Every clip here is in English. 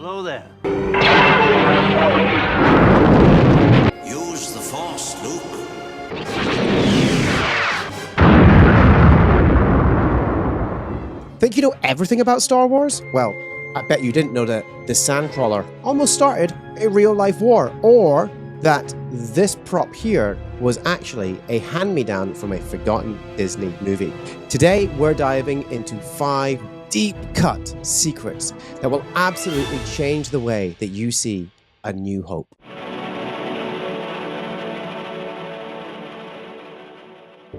Hello there. Use the Force, Luke. Think you know everything about Star Wars? Well, I bet you didn't know that the Sandcrawler almost started a real-life war, or that this prop here was actually a hand-me-down from a forgotten Disney movie. Today, we're diving into 5 deep-cut secrets that will absolutely change the way that you see A New Hope.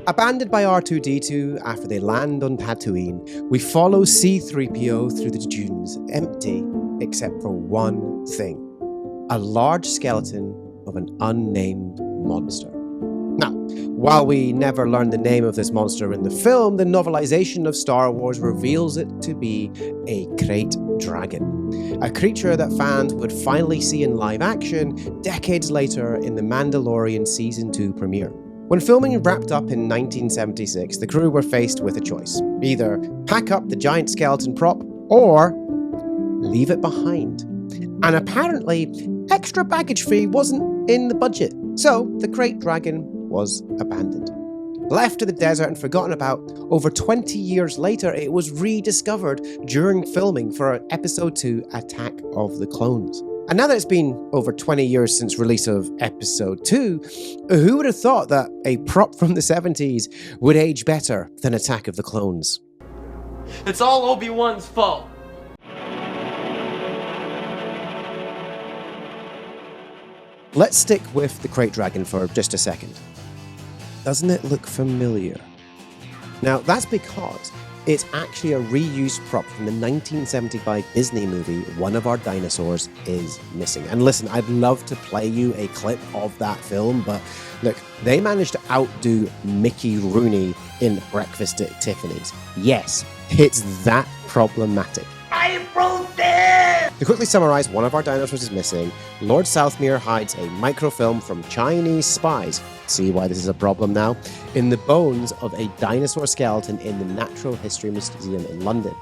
Abandoned by R2-D2 after they land on Tatooine, we follow C-3PO through the dunes, empty except for one thing: a large skeleton of an unnamed monster. Now, while we never learn the name of this monster in the film, the novelization of Star Wars reveals it to be a krayt dragon, a creature that fans would finally see in live action decades later in the Mandalorian Season 2 premiere. When filming wrapped up in 1976, the crew were faced with a choice: either pack up the giant skeleton prop or leave it behind. And apparently, extra baggage fee wasn't in the budget, so the krayt dragon was abandoned. Left to the desert and forgotten about, over 20 years later, it was rediscovered during filming for Episode 2 Attack of the Clones. And now that it's been over 20 years since release of Episode 2, who would have thought that a prop from the 70s would age better than Attack of the Clones? It's all Obi-Wan's fault. Let's stick with the krayt dragon for just a second. Doesn't it look familiar? Now, that's because it's actually a reused prop from the 1975 Disney movie One of Our Dinosaurs is Missing. And listen, I'd love to play you a clip of that film, but look, they managed to outdo Mickey Rooney in Breakfast at Tiffany's. Yes, it's that problematic. I wrote this! To quickly summarize, One of Our Dinosaurs is Missing, Lord Southmere hides a microfilm from Chinese spies, see why this is a problem now, in the bones of a dinosaur skeleton in the Natural History Museum in London.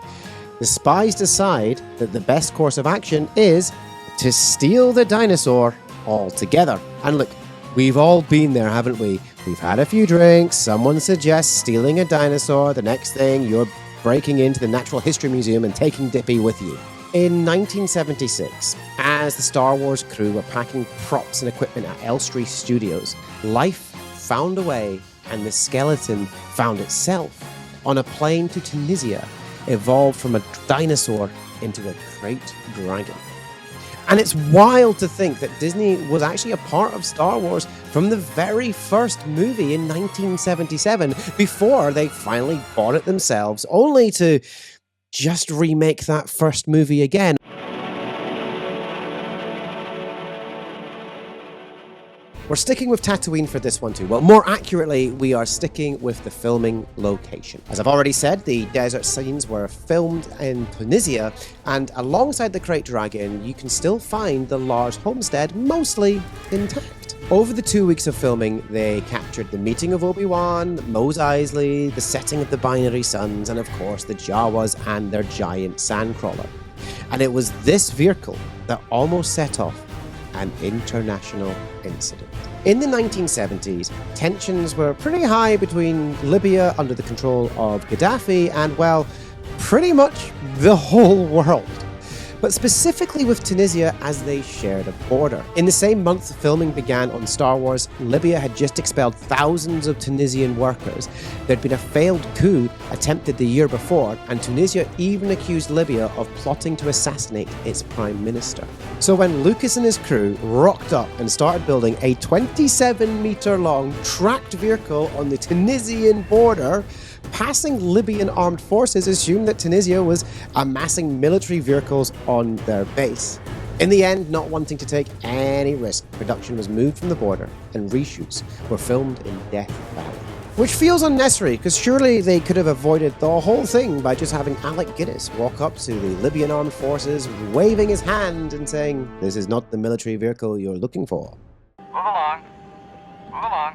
The spies decide that the best course of action is to steal the dinosaur altogether. And look, we've all been there, haven't we? We've had a few drinks, someone suggests stealing a dinosaur, the next thing you're breaking into the Natural History Museum and taking Dippy with you. In 1976, as the Star Wars crew were packing props and equipment at Elstree Studios, life found a way, and the skeleton found itself on a plane to Tunisia, evolved from a dinosaur into a krayt dragon. And it's wild to think that Disney was actually a part of Star Wars from the very first movie in 1977, before they finally bought it themselves, only to just remake that first movie again. We're sticking with Tatooine for this one too. Well, more accurately, we are sticking with the filming location. As I've already said, the desert scenes were filmed in Tunisia, and alongside the krayt dragon, you can still find the large homestead mostly intact. Over the 2 weeks of filming, they captured the meeting of Obi-Wan, Mos Eisley, the setting of the Binary Suns, and of course the Jawas and their giant sandcrawler. And it was this vehicle that almost set off an international incident. In the 1970s, tensions were pretty high between Libya under the control of Gaddafi and, well, pretty much the whole world. But specifically with Tunisia, as they shared a border. In the same month filming began on Star Wars, Libya had just expelled thousands of Tunisian workers. There'd been a failed coup attempted the year before, and Tunisia even accused Libya of plotting to assassinate its prime minister. So when Lucas and his crew rocked up and started building a 27-meter-long tracked vehicle on the Tunisian border, passing Libyan armed forces assumed that Tunisia was amassing military vehicles on their base. In the end, not wanting to take any risk, production was moved from the border and reshoots were filmed in Death Valley. Which feels unnecessary, because surely they could have avoided the whole thing by just having Alec Guinness walk up to the Libyan armed forces, waving his hand and saying, "This is not the military vehicle you're looking for." Move along. Move along.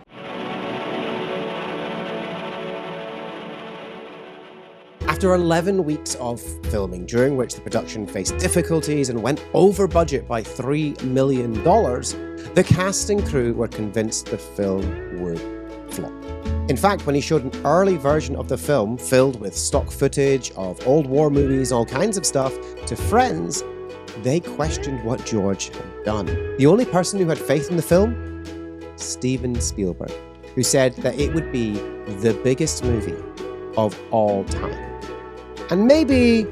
After 11 weeks of filming, during which the production faced difficulties and went over budget by $3 million, the cast and crew were convinced the film would flop. In fact, when he showed an early version of the film filled with stock footage of old war movies, all kinds of stuff, to friends, they questioned what George had done. The only person who had faith in the film? Steven Spielberg, who said that it would be the biggest movie of all time. And maybe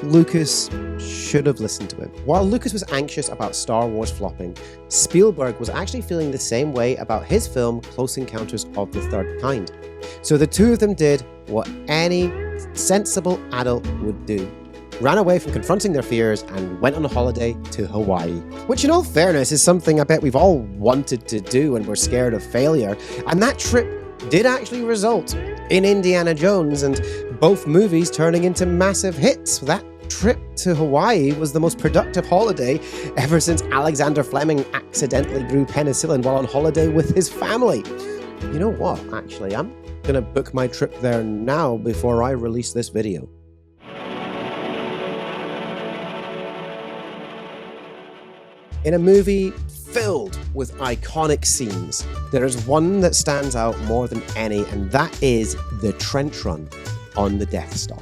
Lucas should have listened to him. While Lucas was anxious about Star Wars flopping, Spielberg was actually feeling the same way about his film Close Encounters of the Third Kind. So the two of them did what any sensible adult would do. Ran away from confronting their fears and went on a holiday to Hawaii. Which in all fairness is something I bet we've all wanted to do when we're scared of failure. And that trip did actually result in Indiana Jones and both movies turning into massive hits. That trip to Hawaii was the most productive holiday ever since Alexander Fleming accidentally grew penicillin while on holiday with his family. You know what, actually, I'm gonna book my trip there now before I release this video. In a movie filled with iconic scenes, there is one that stands out more than any, and that is the trench run on the Death Star.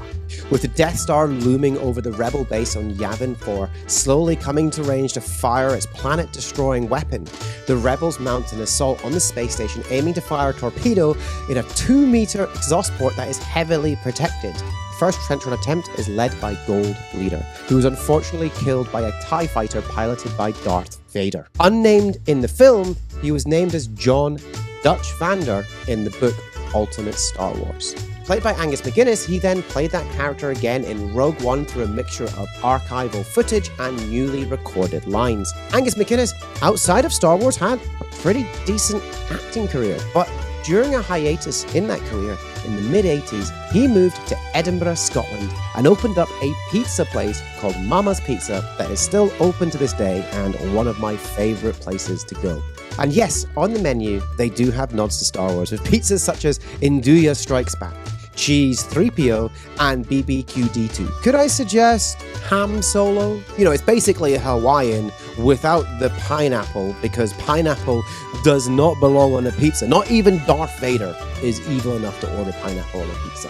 With the Death Star looming over the rebel base on Yavin 4, slowly coming to range to fire its planet-destroying weapon, the rebels mount an assault on the space station, aiming to fire a torpedo in a 2-meter exhaust port that is heavily protected. The first trench run attempt is led by Gold Leader, who was unfortunately killed by a TIE fighter piloted by Darth Vader. Unnamed in the film, he was named as John Dutch Vander in the book Ultimate Star Wars. Played by Angus MacGinnis, he then played that character again in Rogue One through a mixture of archival footage and newly recorded lines. Angus MacGinnis, outside of Star Wars, had a pretty decent acting career, but during a hiatus in that career, in the mid-80s, he moved to Edinburgh, Scotland, and opened up a pizza place called Mama's Pizza that is still open to this day and one of my favourite places to go. And yes, on the menu, they do have nods to Star Wars, with pizzas such as Induya Strikes Back, Cheese 3PO, and BBQD2. Could I suggest Ham Solo? You know, it's basically a Hawaiian without the pineapple, because pineapple does not belong on a pizza. Not even Darth Vader is evil enough to order pineapple on a pizza.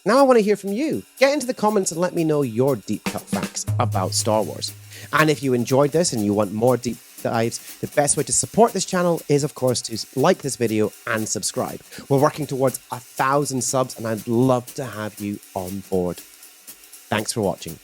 Now I want to hear from you. Get into the comments and let me know your deep cut facts about Star Wars. And if you enjoyed this and you want more deep dives, the best way to support this channel is, of course, to like this video and subscribe. We're working towards 1,000 subs and I'd love to have you on board. Thanks for watching.